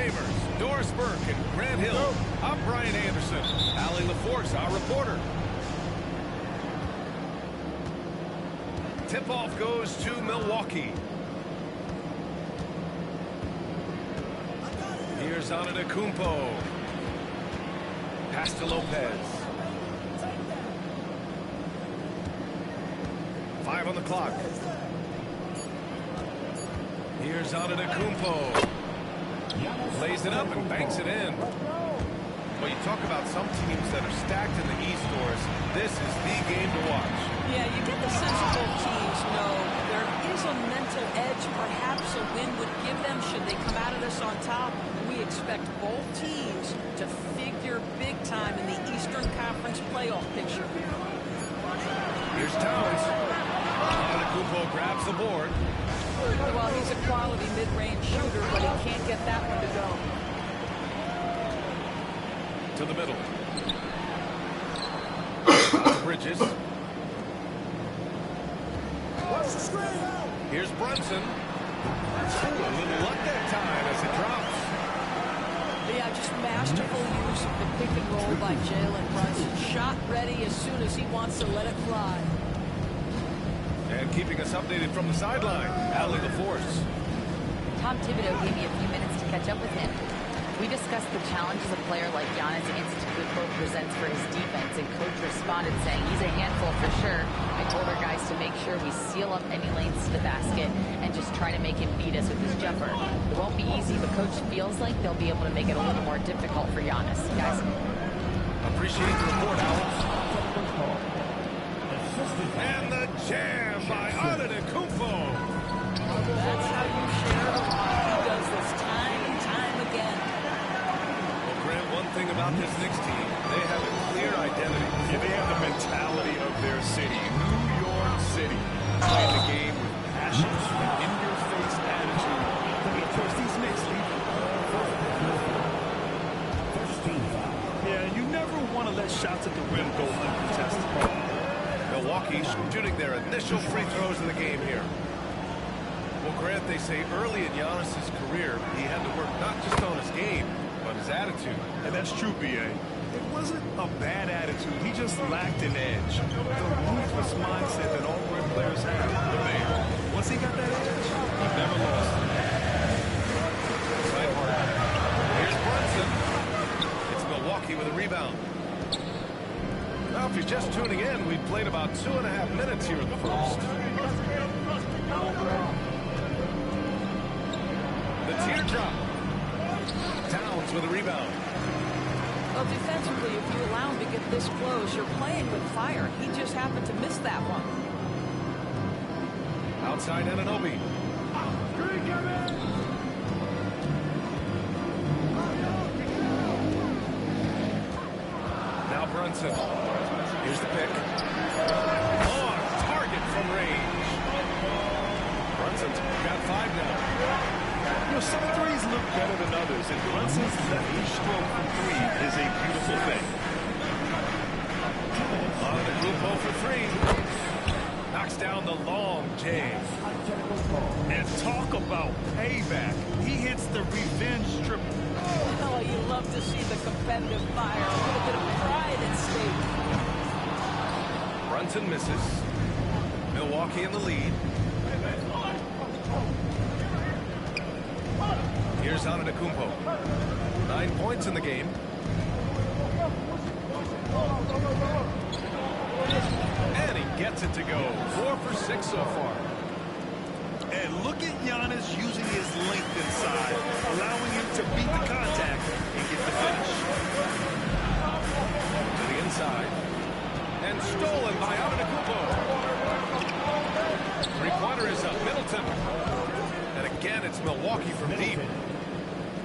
Famers, Doris Burke and Grant Hill. I'm Brian Anderson. Allie LaForce, our reporter. Tip-off goes to Milwaukee. Here's Antetokounmpo. Pass to Lopez. 5 on the clock. Here's Antetokounmpo. Lays it up and banks it in. Well, you talk about some teams that are stacked in the East, Doris. This is the game to watch. Yeah, you get the sense of both teams know there is a mental edge perhaps a win would give them should they come out of this on top. We expect both teams to figure big time in the Eastern Conference playoff picture. Here's Towns. Antetokounmpo grabs the board. Well, he's a quality mid-range shooter, but he can't get that one to go. To the middle. Bridges. Here's Brunson. A little luck that time as it drops. Yeah, just masterful use of the pick and roll by Jalen Brunson. Shot ready as soon as he wants to let it fly. And keeping us updated from the sideline, Allie LaForce. Tom Thibodeau gave me a few minutes to catch up with him. We discussed the challenges a player like Giannis Antetokounmpo presents for his defense, and Coach responded saying he's a handful for sure. I told our guys to make sure we seal up any lanes to the basket and just try to make him beat us with his jumper. It won't be easy, but Coach feels like they'll be able to make it a little more difficult for Giannis. Guys. Appreciate the report, Alex. And the jam by Antetokounmpo. That's how you share the rock. He does this time and time again. Well, Grant, one thing about this Knicks team, they have a clear identity. Yeah, they have the mentality of their city, New York City. Playing the game with passion and in-your-face attitude. And of course, these Knicks lead. Yeah, you never want to let shots at the rim go uncontested. Milwaukee shooting their initial free throws of the game here. Well, Grant, they say early in Giannis' career, he had to work not just on his game, but his attitude. And that's true, B.A. It wasn't a bad attitude. He just lacked an edge. The ruthless mindset that all great players have. But man, once he got that edge, he never lost it. Here's Brunson. It's Milwaukee with a rebound. Now, if you're just tuning in, we've played about 2.5 minutes here in the first. The teardrop. Towns with a rebound. Well, defensively, if you allow him to get this close, you're playing with fire. He just happened to miss that one. Outside Anunoby. Now Brunson. Here's the pick. On target from range. Brunson's got 5 now. You know, some threes look better than others, and Brunson's left stroke from 3 is a beautiful thing. Antetokounmpo for 3. Knocks down the long J. And talk about payback. He hits the revenge triple. Oh, you love to see the competitive fire. A little bit of pride at stake. Brunson misses. Milwaukee in the lead. Here's Antetokounmpo. 9 points in the game. And he gets it to go. 4 for 6 so far. And look at Giannis using his length inside, allowing him to beat the contact and get the finish. To the inside. And stolen by Antetokounmpo. Three-pointer is up. Middleton. And again, it's Milwaukee from deep.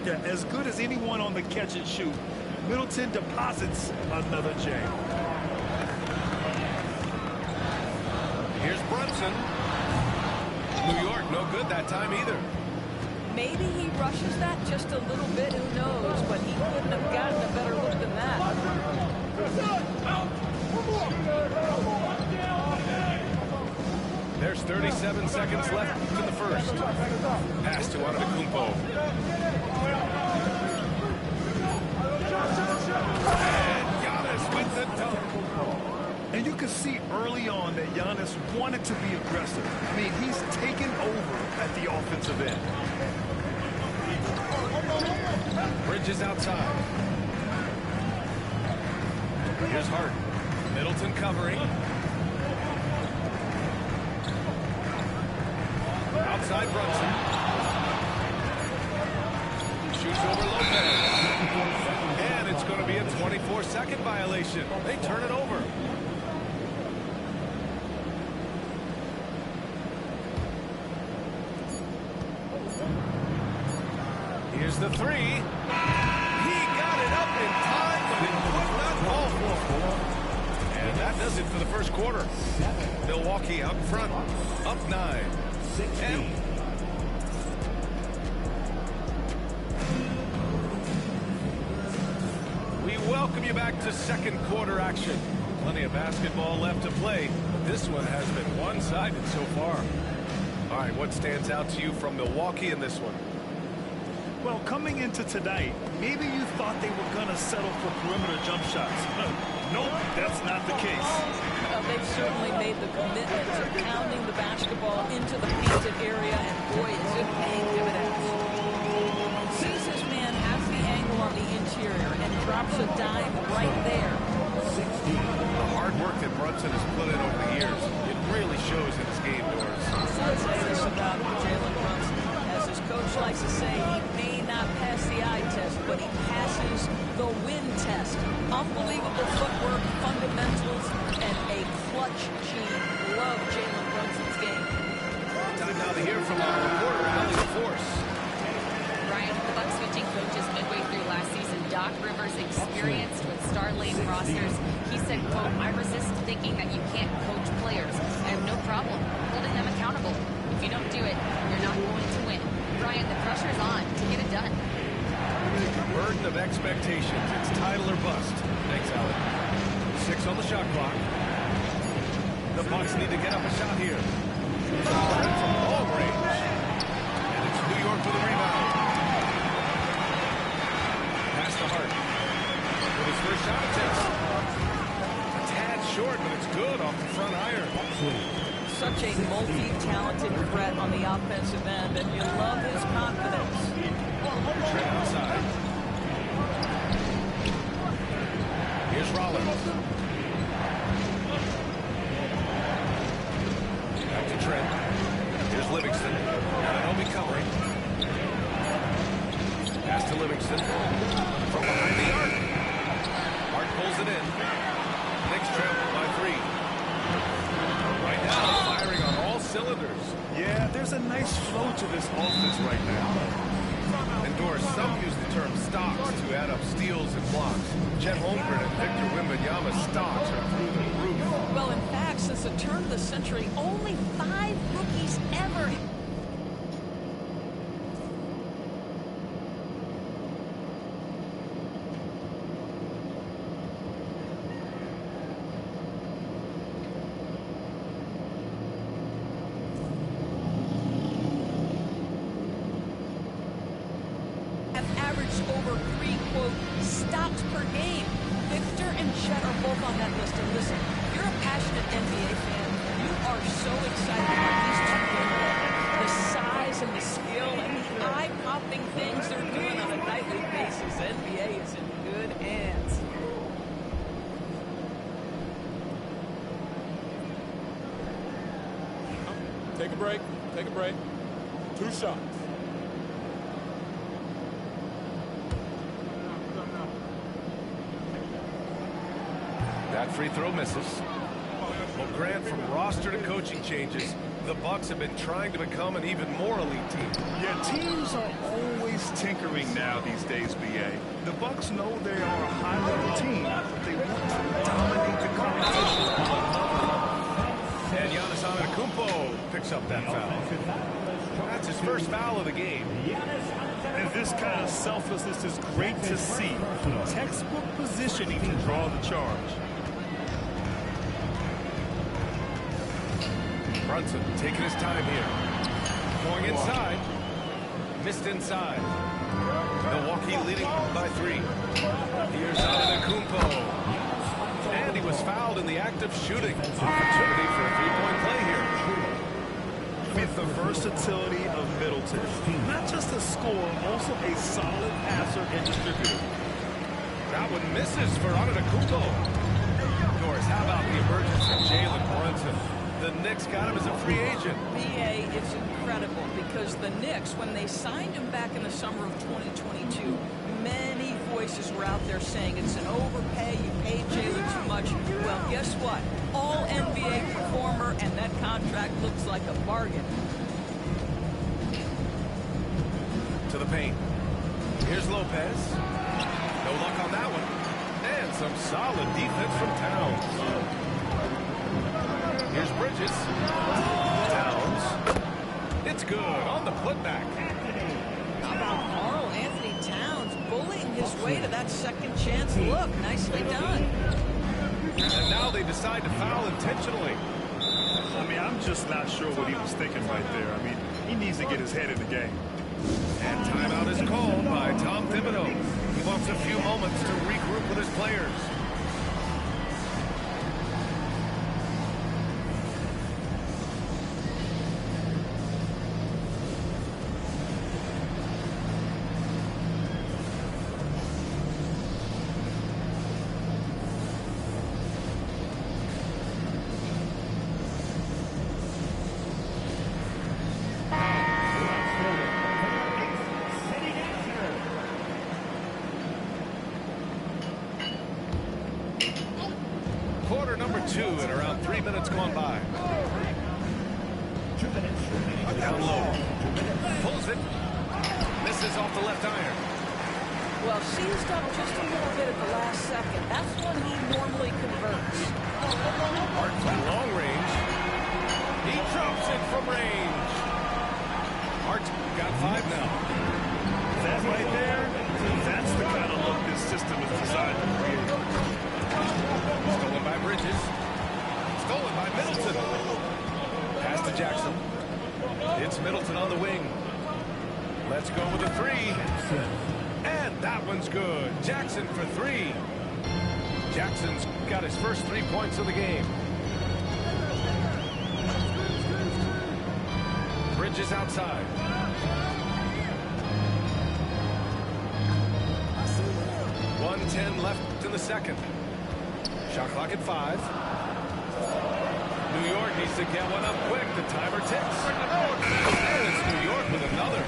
Yeah, as good as anyone on the catch and shoot, Middleton deposits another J. Here's Brunson. New York, no good that time either. Maybe he rushes that just a little bit, who knows, but he couldn't have gotten a better look than that. There's 37 seconds left in the first. Pass to Antetokounmpo. could see early on that Giannis wanted to be aggressive. I mean, he's taken over at the offensive end. Bridges outside. Here's Hart. Middleton covering. Outside Brunson. Shoots over Lopez. And it's going to be a 24-second violation. They turn it over. Here's the three. He got it up in time, but it could not fall for. And that does it for the first quarter. Milwaukee out front, up 9. And we welcome you back to second quarter action. Plenty of basketball left to play, but this one has been one-sided so far. All right, what stands out to you from Milwaukee in this one? Well, coming into tonight, maybe you thought they were going to settle for perimeter jump shots. Nope, that's not the case. They've certainly made the commitment to pounding the basketball into the painted area, and boy, is it paying dividends. Sees his man, has the angle on the interior, and drops a dime right there. The hard work that Brunson has put in over the years, it really shows in his game, Doris. I'll say this about Jalen Brunson. As his coach likes to say, he may not pass the eye test, but he passes the win test. Unbelievable footwork, fundamentals, and a clutch gene. Love Jalen Brunson's game. Time now to hear from our reporter, Allie Force. Ryan, the Bucks switching coaches midway through last season. Doc Rivers experienced with star-laden rosters. He said, quote, "I resist thinking that you can't coach players. I have no problem holding them accountable. If you don't do it, you're not going to win." Ryan, the pressure's on to get it done. Burden of expectations. It's title or bust. Thanks, Allie. 6 on the shot clock. The Bucks need to get up a shot here. From long range. And it's New York with a rebound. Pass to Hart. With his first shot attempt. A tad short, but it's good off the front iron. Such a multi-talented threat on the offensive end, and you love his confidence. Trent outside. Here's Rollins. Back to Trent. Here's Livingston. Ananobi covering. Pass to Livingston. From behind the arc. Hart pulls it in. Knicks trail by 3. Right now, firing on all cylinders. Yeah, there's a nice flow to this offense right now. And Doris, some use the term stocks to add up steals and blocks. Chet Holmgren and Victor Wembanyama's stocks are through the roof. Well, in fact, since the turn of the century, only 5 rookies ever. Over 3, quote, stops per game. Victor and Chet are both on that list. And listen, if you're a passionate NBA fan, you are so excited about these two players. The size and the skill and the eye-popping things they're doing on a nightly basis. NBA is in good hands. Take a break. Take a break. 2 shots. That free throw misses. Well, Grant, from roster to coaching changes, the Bucks have been trying to become an even more elite team. Yeah, teams are always tinkering now these days, BA. The Bucks know they are a high-level team, but they want to dominate the competition. And Giannis Antetokounmpo picks up that foul. That's his first foul of the game. And this kind of selflessness is great to see. Textbook positioning to draw the charge. Brunson taking his time here. Going inside. Missed inside. Milwaukee leading by 3. Here's Antetokounmpo. And he was was fouled in the act of shooting. Opportunity for a three-point play here. With the versatility of Middleton, not just a scorer, also a solid passer and distributor. That one misses for Antetokounmpo. Doris, how about the emergence of Jalen Brunson? The Knicks got him as a free agent. BA, it's incredible because the Knicks, when they signed him back in the summer of 2022, many voices were out there saying it's an overpay, you paid Jalen too much. Well, guess what? All NBA performer, and that contract looks like a bargain. To the paint. Here's Lopez. No luck on that one. And some solid defense from Towns. Here's Bridges. Towns. It's good on the putback. How about Karl Anthony Towns bullying his way to that second chance look? Nicely done. And now they decide to foul intentionally. I mean, I'm just not sure what he was thinking right there. I mean, he needs to get his head in the game. And timeout is called by Tom Thibodeau. He wants a few moments to regroup with his players. Quarter number 2 and around 3 minutes gone by. Down low. Pulls it. Misses off the left iron. Well, seized up just a little bit at the last second. That's when he normally converts. Hart from long range. He drops it from range. Hart's got 5 now. That right there, that's the kind of look this system is designed to create. Stolen by Bridges. Stolen by Middleton. Pass to Jackson. It's Middleton on the wing. Let's go with a 3. And that one's good. Jackson for 3. Jackson's got his first 3 points of the game. Bridges outside. .110 left in the second. Shot clock at 5. New York needs to get one up quick. The timer ticks. And it's New York with another.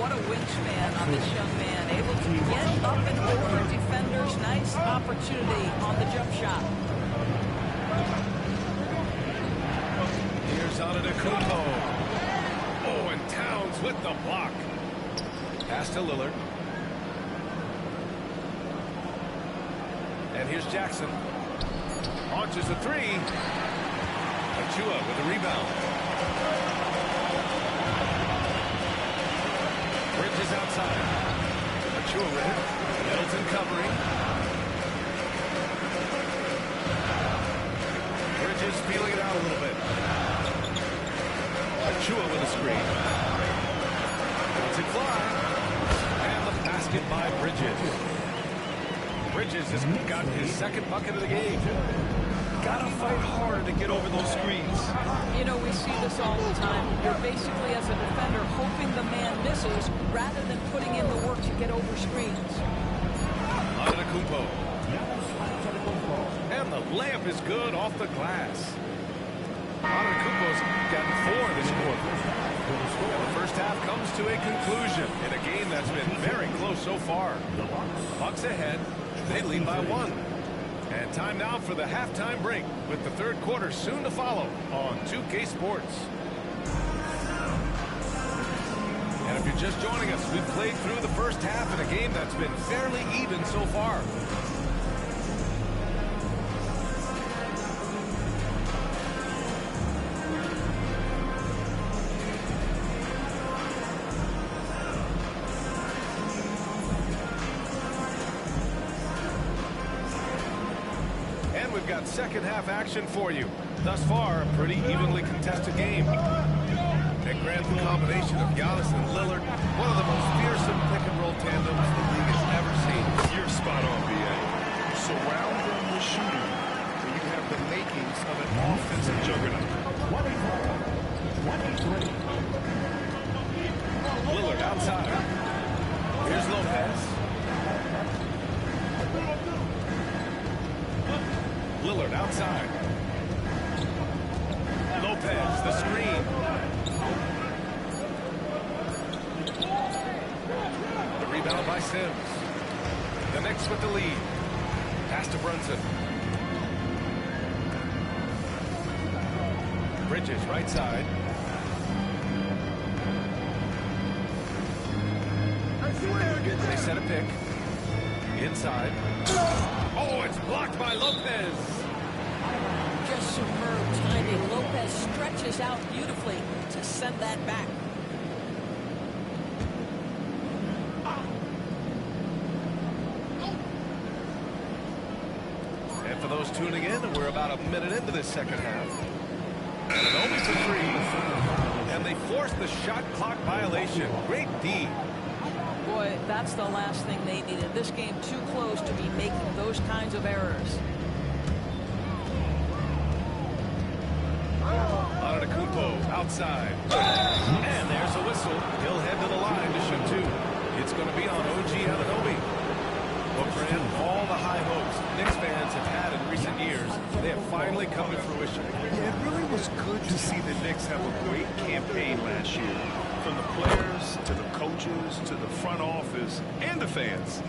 What a wingspan on this young man. Able to get up and over defenders. Nice opportunity on the jump shot. Here's Antetokounmpo. Oh, and Towns with the block. Pass to Lillard. And here's Jackson. Launches a 3. Achua with a rebound. Bridges outside. Achua with it. Middleton covering. Bridges feeling it out a little bit. Achua with a screen. Lets it fly. And the basket by Bridges. Bridges has got his second bucket of the game. Gotta fight harder to get over those screens. You know, we see this all the time. You're basically, as a defender, hoping the man misses rather than putting in the work to get over screens. Antetokounmpo. And the layup is good off the glass. Antetokounmpo's got 4 this quarter. And the first half comes to a conclusion in a game that's been very close so far. Bucks ahead. They lead by 1. And time now for the halftime break with the third quarter soon to follow on 2K Sports. And if you're just joining us, we've played through the first half in a game that's been fairly even so far. We've got second half action for you. Thus far, a pretty evenly contested game. And grant the combination of Giannis and Lillard, one of the most fearsome pick-and-roll tandems the league has ever seen. You're spot on, B.A. Surround them with shooting. outside. Here's Lopez. Lillard outside. Lopez, the screen. The rebound by Sims. The Knicks with the lead. Pass to Brunson. Bridges, right side. They set a pick. Inside. Oh, it's blocked by Lopez. Just superb timing. Lopez stretches out beautifully to send that back. And for those tuning in, we're about a minute into this second half. And an only for three. And they forced the shot clock violation. Great D. Boy, that's the last thing they needed. This game too close to be making those kinds of errors. Antetokounmpo outside. And there's a whistle. He'll head to the line to shoot two. It's going to be on OG Anunoby. Well, for him, all the high hopes Knicks fans have had in recent years, they have finally come to fruition. Yeah, it really was good to see the Knicks have a great campaign last year. From the players, to the coaches, to the front office, and the fans.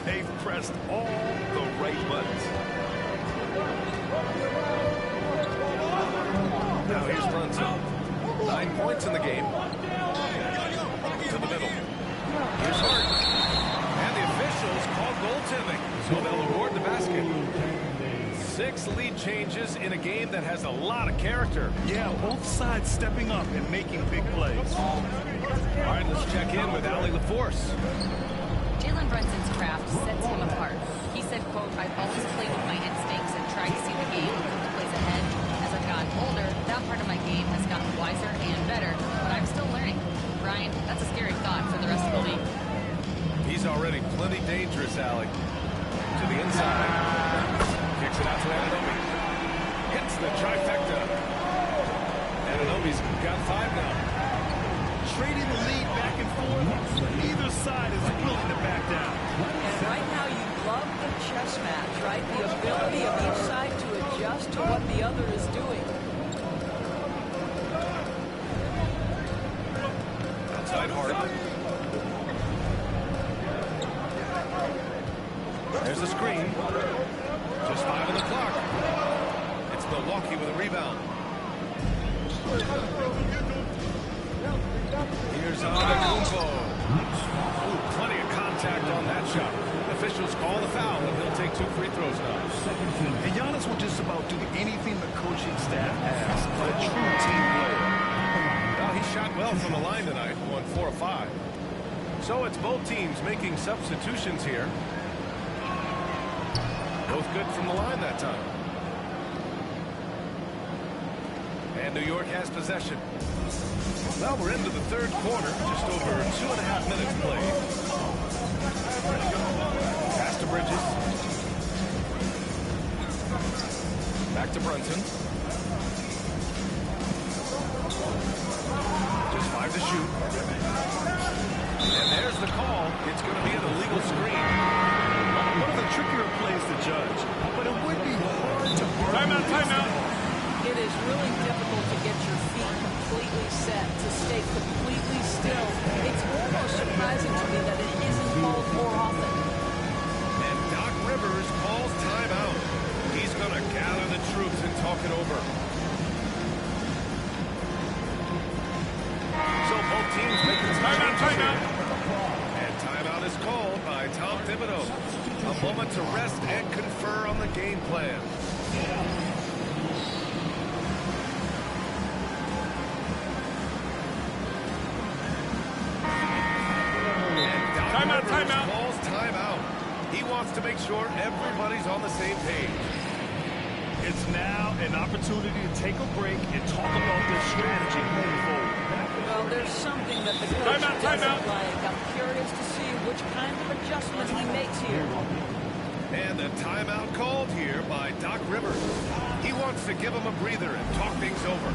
They've pressed all the right buttons. Now here's Brunson. 9 points in the game. To the middle. Here's Hart. And the officials call goaltending, so they'll award the basket. 6 lead changes in a game that has a lot of character. Yeah, both sides stepping up and making big plays. All right, let's check in with Allie LaForce. Jalen Brunson's craft sets him apart. He said, quote, "I've always played with my instincts and tried to see the game a couple plays ahead. As I've gotten older, that part of my game has gotten wiser and better, but I'm still learning." Brian, that's a scary thought for the rest of the league. He's already plenty dangerous, Allie. To the inside. Kicks it out to Anunoby. Hits the trifecta. Anunoby's got 5 now. Trading the lead back and forth, neither side is willing to back down. And right now you love the chess match, right? The ability of each side to adjust to what the other is doing. Outside Hart. There's the screen. Just 5 on the clock. It's Milwaukee with a rebound. Here's Antetokounmpo. Ooh, plenty of contact on that shot. Officials call the foul, and he'll take 2 free throws now. And Giannis will just about do anything the coaching staff asks, but a true team player. Well, he shot well from the line tonight, won 4 of 5. So it's both teams making substitutions here. Both good from the line that time. And New York has possession. Well, we're into the third quarter. Just over 2.5 minutes played. Pass to Bridges. Back to Brunson. Just 5 to shoot. And there's the call. It's going to be an illegal screen. One of the trickier plays to judge, but it would be hard to break. Timeout. It is really difficult to get your feet completely set, to stay completely still. It's almost surprising to me that it isn't called more often. And Doc Rivers calls timeout. He's going to gather the troops and talk it over. So both teams making some Timeout. And timeout is called by Tom Thibodeau. A moment to rest and confer on the game plan. And Doc Rivers calls timeout. He wants to make sure everybody's on the same page. It's now an opportunity to take a break and talk about their strategy moving forward. Well, there's something that the coach doesn't like. I'm curious to see which kind of adjustment he makes here. And the timeout called here by Doc Rivers. He wants to give him a breather and talk things over.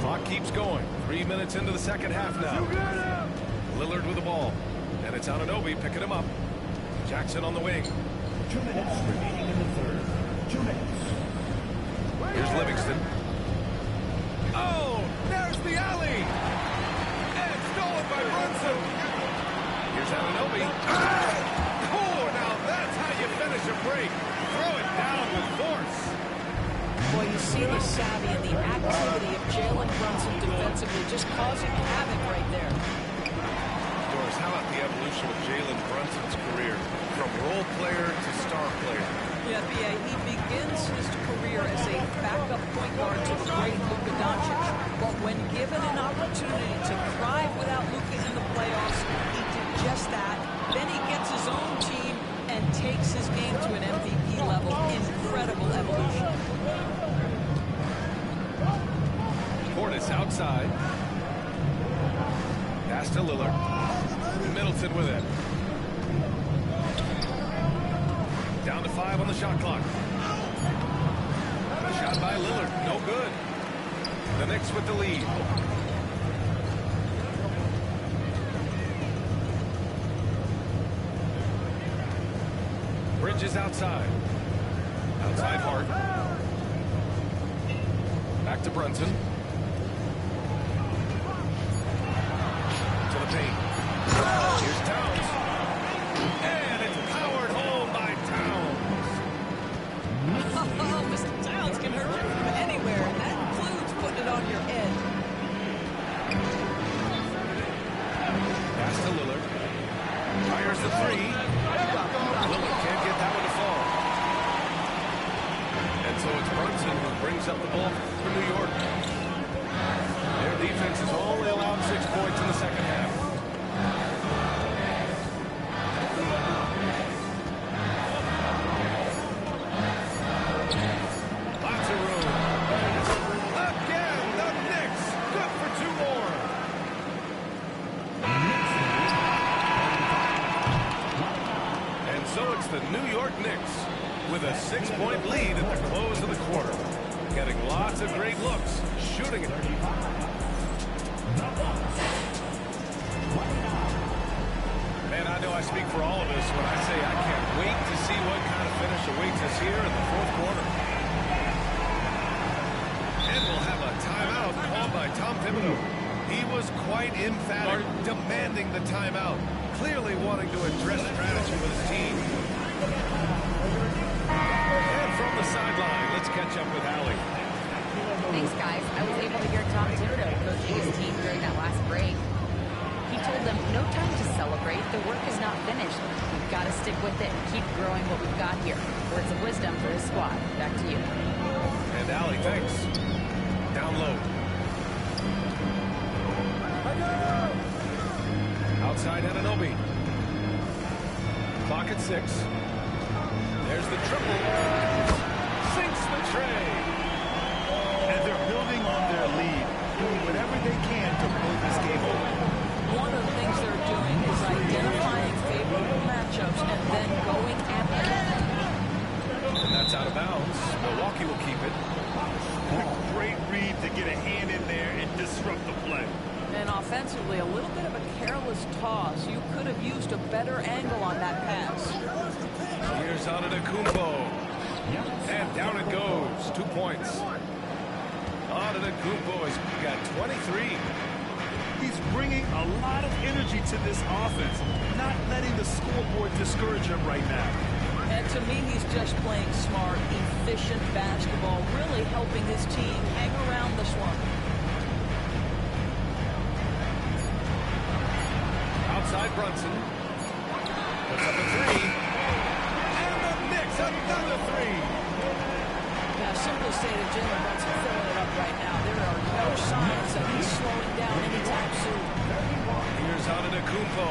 Clock keeps going. 3 minutes into the second half now. Lillard with the ball. And it's Anunoby picking him up. Jackson on the wing. 2 minutes remaining in the third. 2 minutes. Here's Livingston. Oh, there's the alley. And stolen by Brunson. Here's Anunoby. Oh, now that's how you finish a break. Throw it down with force. Boy, you see the savvy and the activity of Jalen Brunson defensively just causing havoc right there. Doris, how about the evolution of Jalen Brunson's career from role player to star player? Yeah, B.A., he begins his career as a backup point guard to the great Luka Doncic. But when given an opportunity to thrive without Luka in the playoffs, he did just that. Then he gets his own team and takes his game to an MVP level. Incredible evolution. Portis outside. Pass to Lillard. Middleton with it. Down to 5 on the shot clock. Shot by Lillard. No good. The Knicks with the lead. Bridges outside. Outside Hart. Back to Brunson. To the paint. Here's Towns. And it's powered home by Towns. Oh, Mr. Towns can hurt you from anywhere, and that includes putting it on your head. Pass to Lillard. Fires the three. Lillard can't get that one to fall. And so it's Brunson who brings up the ball for New York. Their defense has only allowed 6 points in the second half. Lots of room. Again, the Knicks. Good for 2 more. And so it's the New York Knicks with a 6-point lead at the close of the quarter. Getting lots of great looks. Shooting it. Man, I know I speak for all of us when I say I can't wait to see what kind of finish awaits us here in the fourth quarter. And we'll have a timeout called by Tom Thibodeau. He was quite emphatic, demanding the timeout, clearly wanting to address strategy with his team. And from the sideline, let's catch up with Allie. Thanks, guys. I was able to hear Tom Thibodeau coaching his team during that last break. He told them, no time to celebrate. The work is not finished. We've got to stick with it and keep growing what we've got here. Words of wisdom for his squad. Back to you. And Allie, thanks. Down low. Outside Anunoby. Clock at 6. There's the triple. Sinks the tray. And they're building on their lead, doing whatever they can to blow this game open. One of the things they're doing is identifying favorable matchups and then going after them. And that's out of bounds. Milwaukee will keep it. Great read to get a hand in there and disrupt the play. And offensively, a little bit of a careless toss. You could have used a better angle on that pass. Here's Antetokounmpo. And down it goes. 2 points. Antetokounmpo has got 23. He's bringing a lot of energy to this offense, not letting the scoreboard discourage him right now. And to me, he's just playing smart, efficient basketball, really helping his team hang around this one. Outside Brunson. Puts up a 3. And the Knicks another 3. Now, simply stated, Jalen Brunson filling it up right now. There are no signs that he's slowing down anytime soon. Here's Antetokounmpo.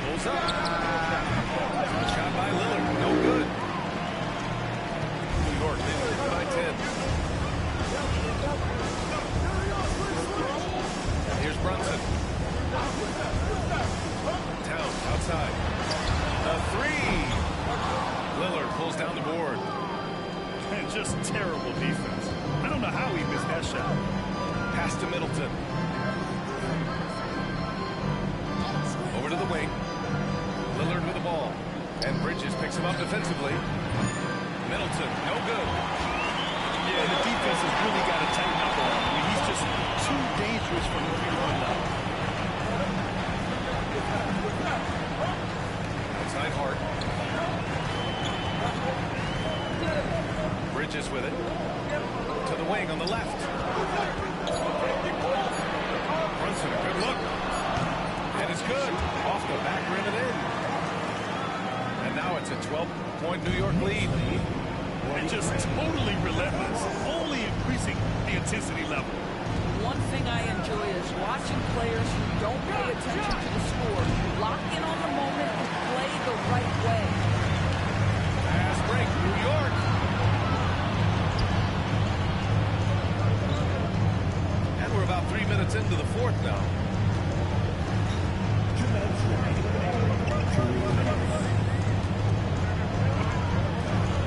Pulls up. Shot by Lillard. No good. New York leading by 10. Here's Brunson. Towns outside. A 3. Lillard pulls down the board. And just terrible defense. I don't know how he missed that shot. Pass to Middleton. Over to the wing. Lillard with the ball. And Bridges picks him up defensively. Middleton, no good. Yeah, the defense has really got to tighten up on him. I mean, he's just too dangerous from the free-throw line. Outside Hart. Bridges with it. To the wing on the left. Brunson, a good look. And it's good. Off the back rim and in. And now it's a 12-point New York lead. And just totally relentless, only increasing the intensity level. One thing I enjoy is watching players who don't pay attention to the score lock in on the moment and play the right way. Pass break, New York. And we're about 3 minutes into the fourth now.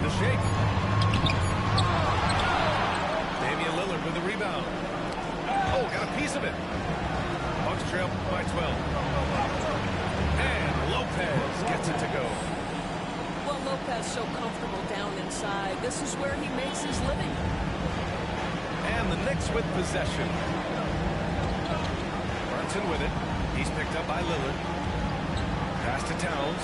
The shake. Damian Lillard with the rebound. Oh, got a piece of it. Bucks trail by 12. And Lopez gets it to go. Well, Lopez so comfortable down inside. This is where he makes his living. And the Knicks with possession. Brunson with it. He's picked up by Lillard. Pass to Towns.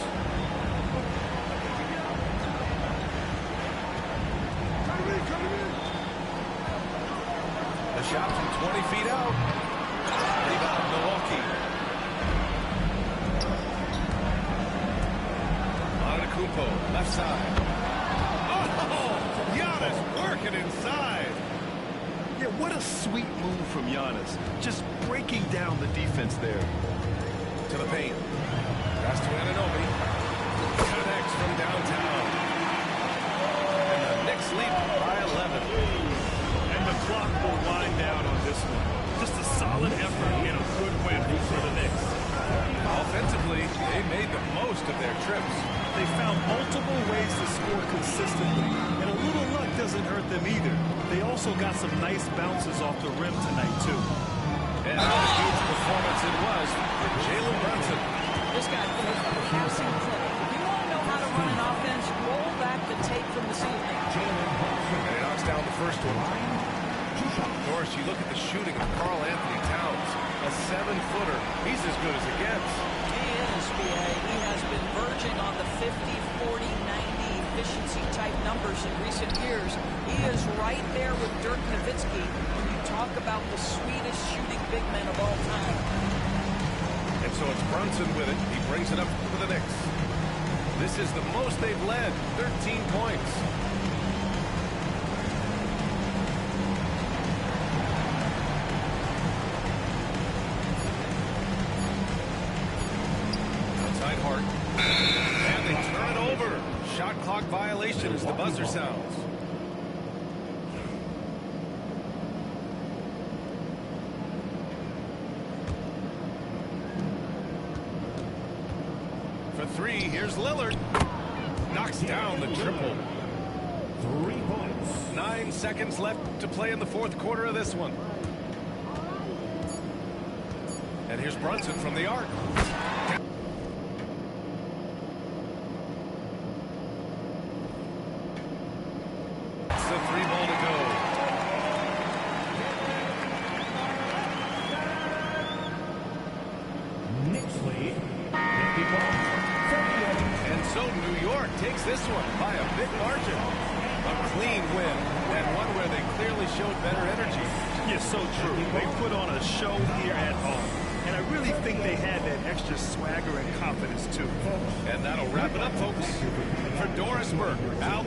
The shot from 20 feet out. Rebound, Milwaukee. Antetokounmpo, left side. Oh, Giannis working inside. Yeah, what a sweet move from Giannis. Just breaking down the defense there. To the paint. Pass to Anunoby. Connects from downtown. And the Knicks lead by 11. And the clock will wind down on this one. Just a solid effort and a good win for the Knicks. Offensively, they made the most of their trips. They found multiple ways to score consistently, and a little luck doesn't hurt them either. They also got some nice bounces off the rim tonight, too. And what a huge performance it was for Jalen Brunson. This guy plays like a passing clinic. If you want to know how to run an offense, roll back the tape from this evening. And he knocks down the first one. Of course, you look at the shooting of Karl Anthony Towns. A 7-footer. He's as good as it gets. He is, B.A. He has been verging on the 50, 40, 90 efficiency type numbers in recent years. He is right there with Dirk Nowitzki when you talk about the sweetest shooting big men of all time. And so it's Brunson with it. He brings it up for the Knicks. This is the most they've led, 13 points. Outside Hart. And they turn it over. Shot clock violation as the buzzer sounds. For three, here's Lillard. Knocks down the triple. 3 points. 9 seconds left to play in the fourth quarter of this one. And here's Brunson from the arc. It's the 3 ball to go. Knicks lead. 54. And so New York takes this one by a big margin. A clean win, and one where they clearly showed better energy. Yeah, so true. They put on a show here at home. And I really think they had that extra swagger and confidence, too. And that'll wrap it up, folks. For Doris Burke, out